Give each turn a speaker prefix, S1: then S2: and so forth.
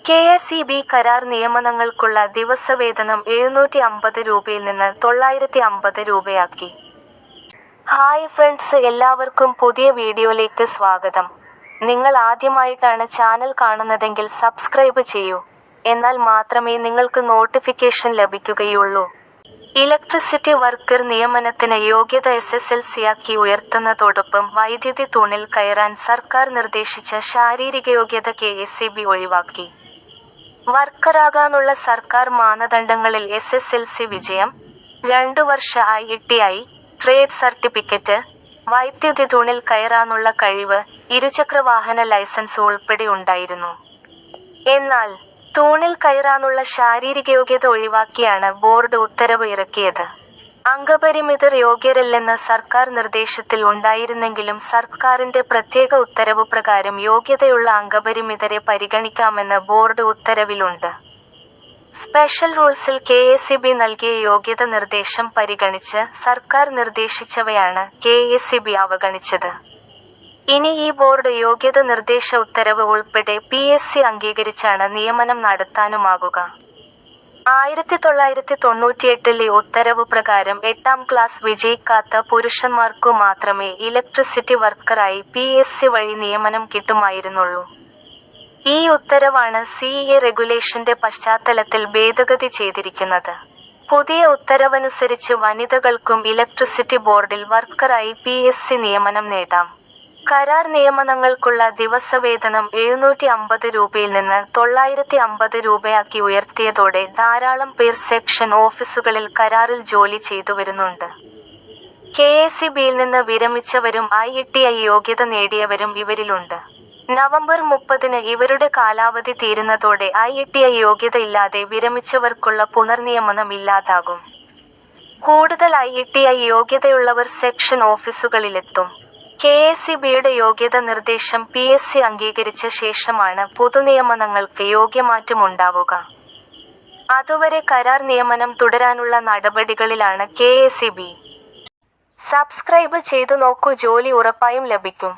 S1: KSEB. കരാർ നിയമനങ്ങൾക്കുള്ള ദിവസവേതനം 750 രൂപയിൽ നിന്ന് 950 രൂപയാക്കി. ഹായ് ഫ്രണ്ട്സ്, എല്ലാവർക്കും പുതിയ വീഡിയോയിലേക്ക് സ്വാഗതം. നിങ്ങൾ ആദ്യമായിട്ടാണ് ചാനൽ കാണുന്നതെങ്കിൽ സബ്സ്ക്രൈബ് ചെയ്യൂ. എന്നാൽ മാത്രമേ നിങ്ങൾക്ക് നോട്ടിഫിക്കേഷൻ ലഭിക്കുകയുള്ളൂ. ഇലക്ട്രിസിറ്റി വർക്കർ നിയമനത്തിന് യോഗ്യത SSLC-യാക്കി ഉയർത്തുന്നതോടൊപ്പം വൈദ്യുതി തൂണിൽ കയറാൻ സർക്കാർ നിർദ്ദേശിച്ച ശാരീരികയോഗ്യത കെ.എസ്.ഇ.ബി. ഒഴിവാക്കി. വർക്കറാകാനുള്ള സർക്കാർ മാനദണ്ഡങ്ങളിൽ SSLC വിജയം, 2 വർഷ ITI, ട്രേഡ് സർട്ടിഫിക്കറ്റ്, വൈദ്യുതി തൂണിൽ കയറാനുള്ള കഴിവ്, ഇരുചക്രവാഹന ലൈസൻസ് ഉൾപ്പെടെ ഉണ്ടായിരുന്നു. എന്നാൽ തൂണിൽ കയറാനുള്ള ശാരീരികയോഗ്യത ഒഴിവാക്കിയാണ് ബോർഡ് ഉത്തരവ് ഇറക്കിയത്. അംഗപരിമിതർ യോഗ്യരല്ലെന്ന സർക്കാർ നിർദ്ദേശത്തിൽ ഉണ്ടായിരുന്നെങ്കിലും സർക്കാരിന്റെ പ്രത്യേക ഉത്തരവു പ്രകാരം യോഗ്യതയുള്ള അംഗപരിമിതരെ പരിഗണിക്കാമെന്ന് ബോർഡ് ഉത്തരവിലുണ്ട്. Special റൂൾസിൽ KSEB. നൽകിയ യോഗ്യത നിർദ്ദേശം പരിഗണിച്ച് സർക്കാർ നിർദ്ദേശിച്ചവയാണ് കെ.എസ്.ഇ.ബി. അവഗണിച്ചത്. ഇനി ഈ ബോർഡ് യോഗ്യത നിർദ്ദേശ ഉത്തരവ് ഉൾപ്പെടെ PSC അംഗീകരിച്ചാണ് നിയമനം നടത്താനുമാകുക. 1998-ലെ ഉത്തരവു പ്രകാരം 8ാം ക്ലാസ് വിജയിക്കാത്ത പുരുഷന്മാർക്കു മാത്രമേ ഇലക്ട്രിസിറ്റി വർക്കറായി PSC വഴി നിയമനം കിട്ടുമായിരുന്നുള്ളൂ. ഈ ഉത്തരവാണ് CEA റെഗുലേഷന്റെ പശ്ചാത്തലത്തിൽ ഭേദഗതി ചെയ്തിരിക്കുന്നത്. പുതിയ ഉത്തരവനുസരിച്ച് വനിതകൾക്കും ഇലക്ട്രിസിറ്റി ബോർഡിൽ വർക്കറായി PSC നിയമനം നേടാം. കരാർ നിയമനങ്ങൾക്കുള്ള ദിവസവേതനം 750 രൂപയിൽ നിന്ന് 950 രൂപയാക്കി ഉയർത്തിയതോടെ ധാരാളം പേർ സെക്ഷൻ ഓഫീസുകളിൽ കരാറിൽ ജോലി ചെയ്തുവരുന്നുണ്ട്. കെ.എസ്.ഇ.ബിയിൽ നിന്ന് വിരമിച്ചവരും ITI യോഗ്യത നേടിയവരും ഇവരിലുണ്ട്. നവംബർ 30-ന് ഇവരുടെ കാലാവധി തീരുന്നതോടെ ITI യോഗ്യത ഇല്ലാതെ വിരമിച്ചവർക്കുള്ള പുനർനിയമനം ഇല്ലാതാകും. കൂടുതൽ ITI യോഗ്യതയുള്ളവർ സെക്ഷൻ ഓഫീസുകളിലെത്തും. കെ.എസ്.ഇ.ബിയുടെ യോഗ്യത നിർദ്ദേശം PSC അംഗീകരിച്ച ശേഷമാണ് പൊതുനിയമനങ്ങൾക്ക് യോഗ്യമാറ്റമുണ്ടാവുക. അതുവരെ കരാർ നിയമനം തുടരാനുള്ള നടപടികളിലാണ് കെ.എസ്.ഇ.ബി. സബ്സ്ക്രൈബ് ചെയ്തു നോക്കൂ, ജോലി ഉറപ്പായും ലഭിക്കും.